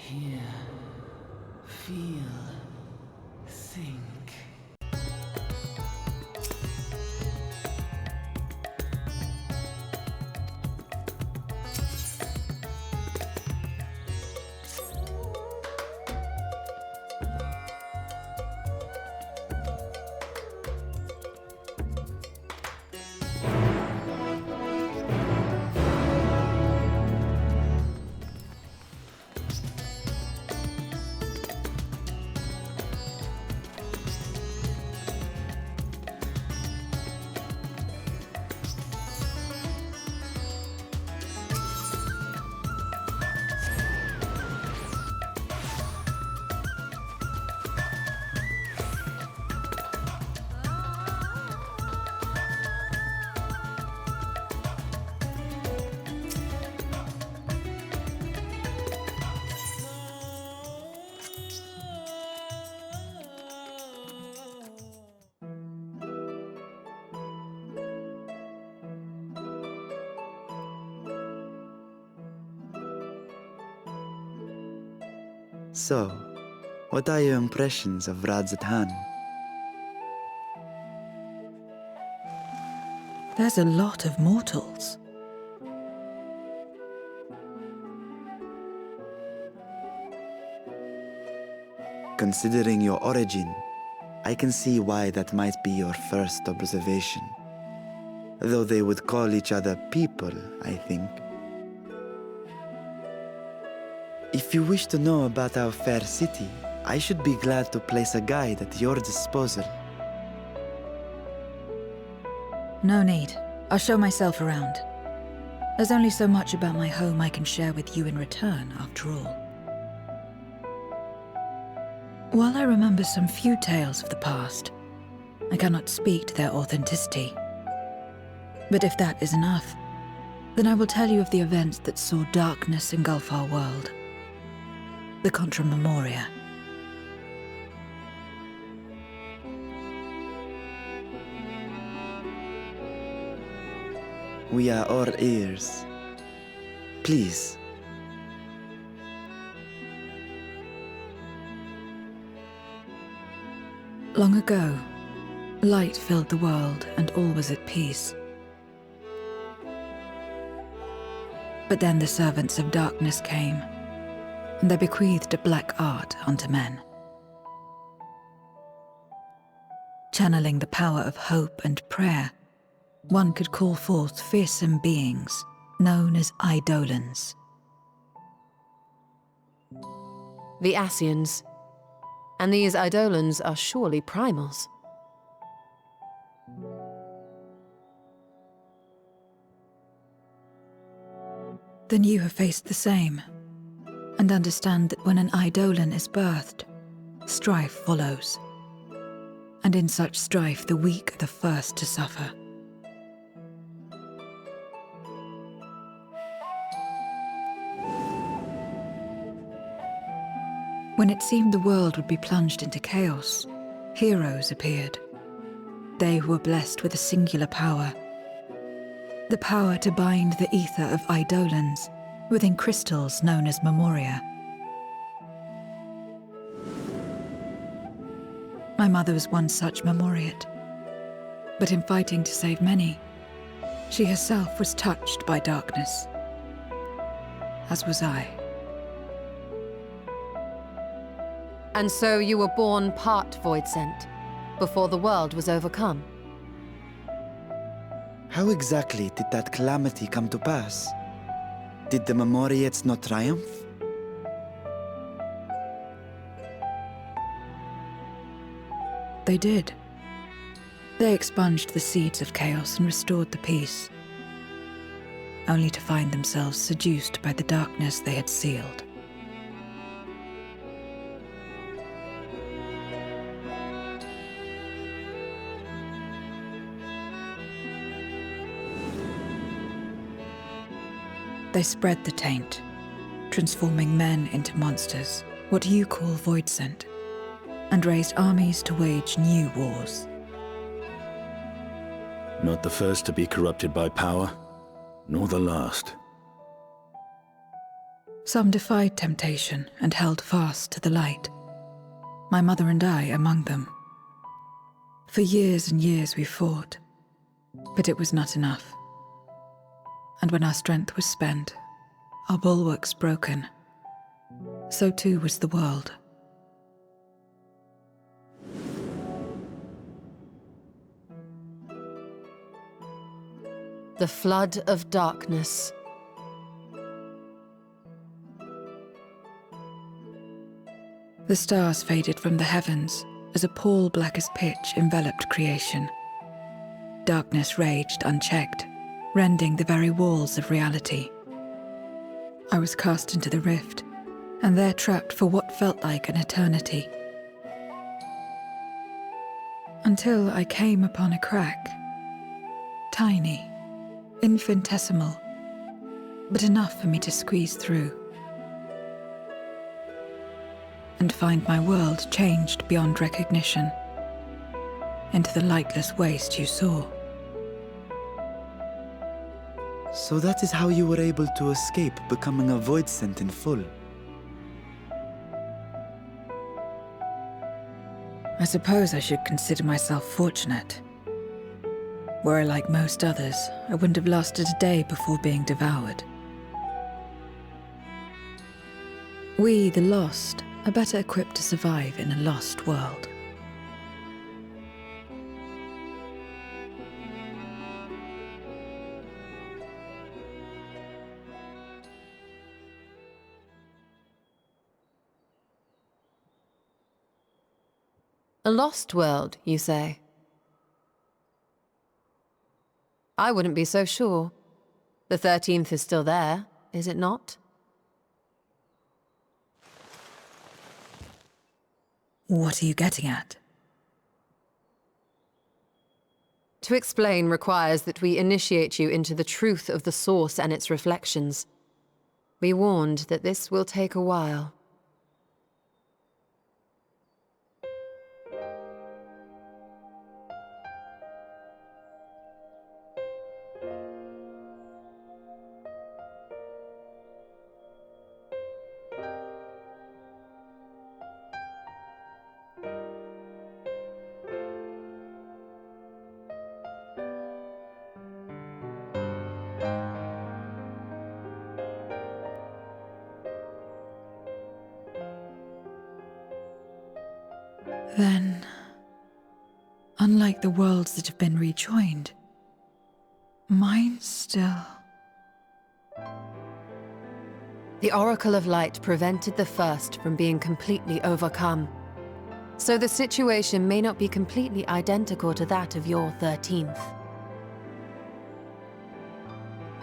Hear, feel, think. So, what are your impressions of Radz-at-Han? There's a lot of mortals. Considering your origin, I can see why that might be your first observation. Though they would call each other people, I think. If you wish to know about our fair city, I should be glad to place a guide at your disposal. No need. I'll show myself around. There's only so much about my home I can share with you in return, after all. While I remember some few tales of the past, I cannot speak to their authenticity. But if that is enough, then I will tell you of the events that saw darkness engulf our world. The Contra Memoria. We are all ears. Please. Long ago, light filled the world and all was at peace. But then the servants of darkness came, and they bequeathed a black art unto men. Channeling the power of hope and prayer, one could call forth fearsome beings known as Eidolons. The Ascians. And these Eidolons are surely primals. Then you have faced the same, and understand that when an Eidolon is birthed, strife follows. And in such strife, the weak are the first to suffer. When it seemed the world would be plunged into chaos, heroes appeared. They who were blessed with a singular power. The power to bind the ether of Eidolons within crystals known as Memoria. My mother was one such Memoriate. But in fighting to save many, she herself was touched by darkness. As was I. And so you were born part Voidsent, before the world was overcome. How exactly did that calamity come to pass? Did the Memoriates not triumph? They did. They expunged the seeds of chaos and restored the peace, only to find themselves seduced by the darkness they had sealed. They spread the taint, transforming men into monsters, what you call Voidsent, and raised armies to wage new wars. Not the first to be corrupted by power, nor the last. Some defied temptation and held fast to the light. My mother and I among them. For years and years we fought, but it was not enough. And when our strength was spent, our bulwarks broken, so too was the world. The flood of darkness. The stars faded from the heavens as a pall black as pitch enveloped creation. Darkness raged unchecked, rending the very walls of reality. I was cast into the rift, and there trapped for what felt like an eternity. Until I came upon a crack. Tiny, infinitesimal, but enough for me to squeeze through. And find my world changed beyond recognition, into the lightless waste you saw. So that is how you were able to escape becoming a void scent in full. I suppose I should consider myself fortunate. Were I like most others, I wouldn't have lasted a day before being devoured. We, the lost, are better equipped to survive in a lost world. A lost world, you say? I wouldn't be so sure. The 13th is still there, is it not? What are you getting at? To explain requires that we initiate you into the truth of the source and its reflections. Be warned that this will take a while. Then, unlike the worlds that have been rejoined, mine still... The Oracle of Light prevented the first from being completely overcome. So the situation may not be completely identical to that of your 13th.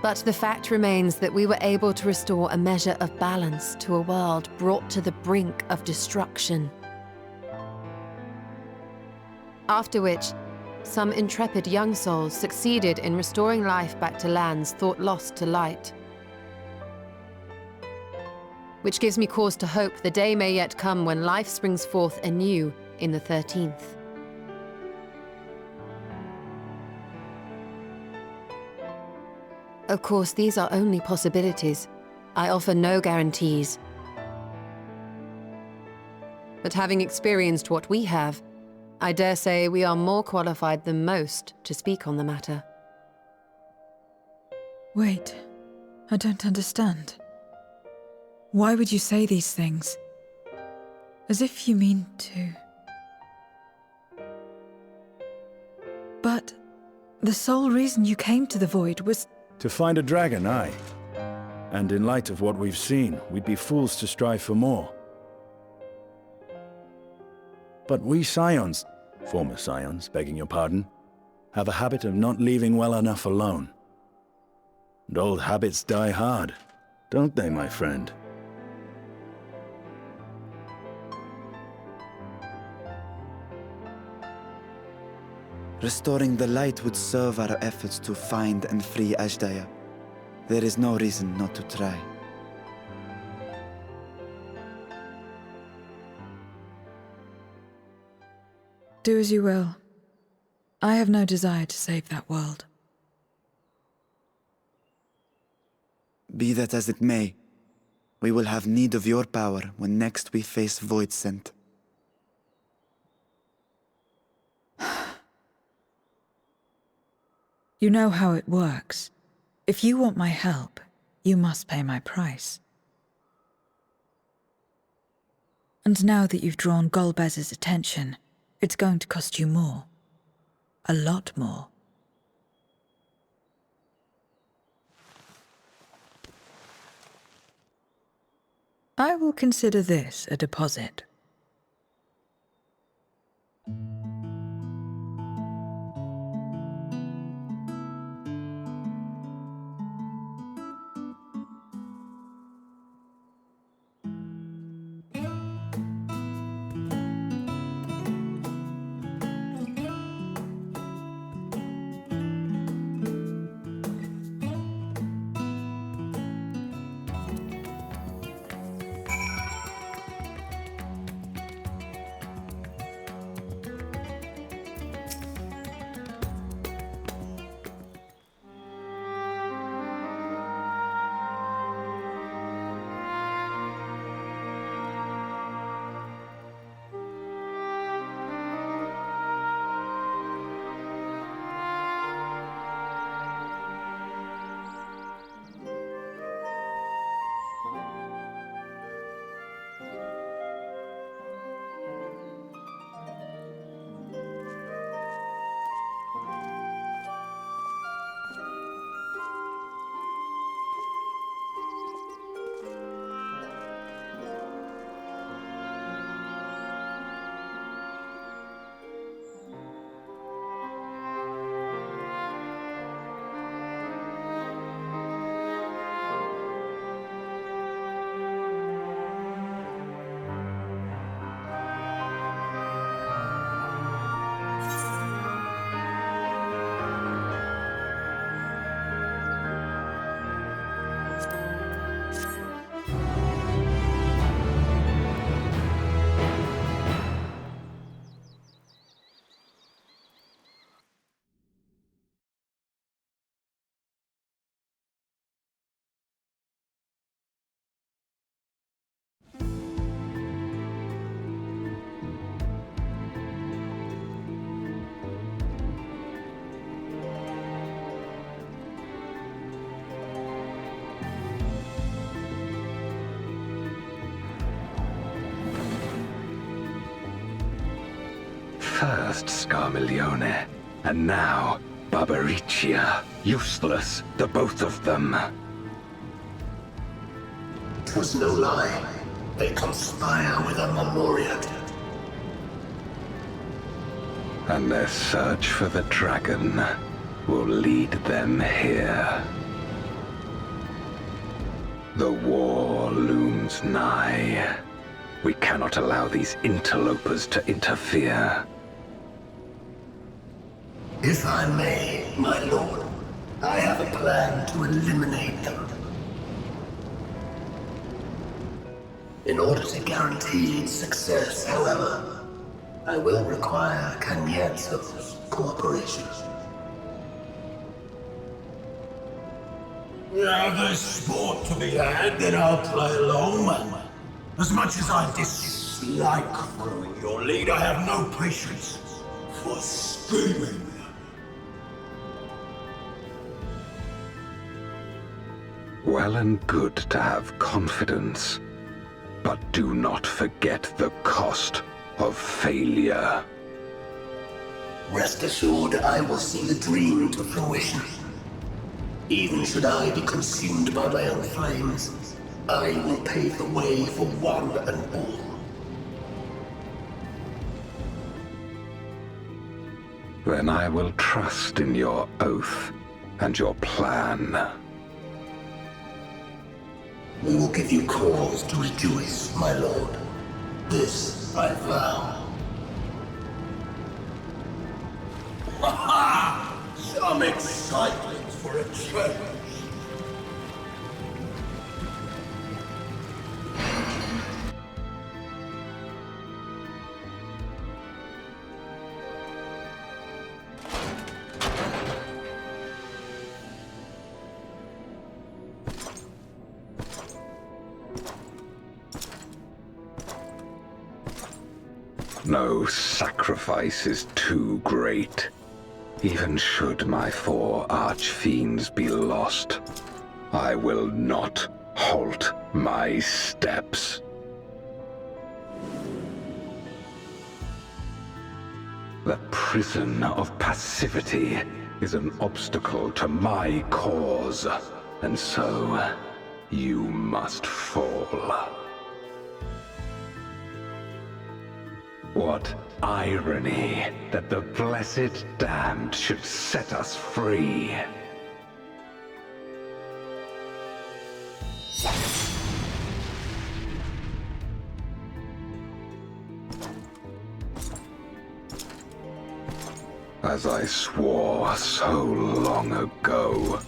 But the fact remains that we were able to restore a measure of balance to a world brought to the brink of destruction. After which, some intrepid young souls succeeded in restoring life back to lands thought lost to light. Which gives me cause to hope the day may yet come when life springs forth anew in the 13th. Of course, these are only possibilities. I offer no guarantees. But having experienced what we have, I dare say we are more qualified than most to speak on the matter. Wait, I don't understand. Why would you say these things? As if you mean to... But the sole reason you came to the Void was... To find a dragon, aye. And in light of what we've seen, we'd be fools to strive for more. But we Scions, former Scions, begging your pardon, have a habit of not leaving well enough alone. And old habits die hard, don't they, my friend? Restoring the light would serve our efforts to find and free Azdaja. There is no reason not to try. Do as you will. I have no desire to save that world. Be that as it may, We will have need of your power when next we face Voidsent. You know how it works. If you want my help, you must pay my price. And now that you've drawn Golbez's attention, it's going to cost you more. A lot more. I will consider this a deposit. First Scarmiglione, and now Barbariccia. Useless, the both of them. 'Twas no lie. They conspire with a Memoriat. And their search for the dragon will lead them here. The war looms nigh. We cannot allow these interlopers to interfere. If I may, my lord, I have a plan to eliminate them. In order to guarantee success, however, I will require Cagnazzo's cooperation. Now there's sport to be had, then I'll play along, man. As much as I dislike following your lead, I have no patience for scheming. Well and good to have confidence, but do not forget the cost of failure. Rest assured, I will see the dream to fruition. Even should I be consumed by my own flames, I will pave the way for one and all. Then I will trust in your oath and your plan. We will give you cause to rejoice, my lord. This I vow. Ha-ha! Some excitement for a change. No sacrifice is too great. Even should my 4 archfiends be lost, I will not halt my steps. The prison of passivity is an obstacle to my cause, and so you must fall. What irony that the blessed damned should set us free. As I swore so long ago.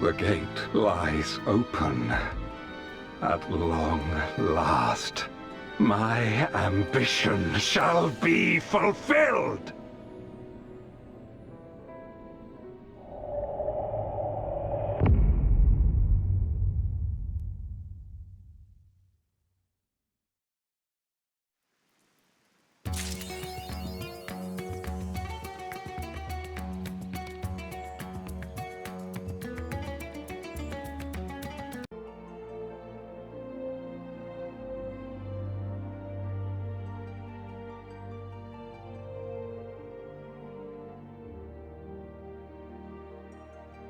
The gate lies open. At long last, my ambition shall be fulfilled!